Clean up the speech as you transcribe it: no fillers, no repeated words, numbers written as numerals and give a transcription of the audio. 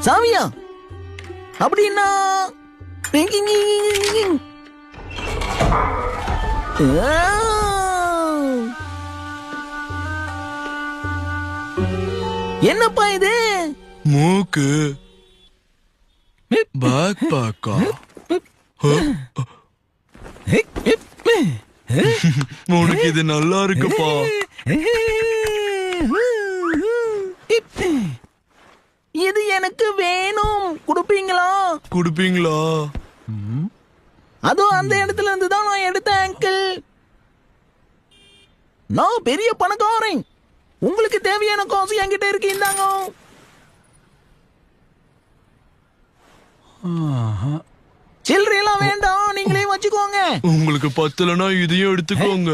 சாமியா அப்படின்னா என்னப்பா இது? மூக்கு பேக் பேக்கா? உனக்கு இது நல்லா இருக்குப்பா. இது எனக்கு வேணும். குடுப்பீங்களா? குடுப்பீங்களா? அதுவும் அந்த இடத்துல இருந்து தான் நான் எடுத்தேன் அங்கிள். நான் பெரிய பணக்காரன். உங்களுக்கு தேவையான காசு என்கிட்ட இருக்கு, இந்தாங்க. சில்லறையெல்லாம் வேண்டாம், நீங்களே வச்சுக்கோங்க. உங்களுக்கு பத்தலனா இதையும் எடுத்துக்கோங்க.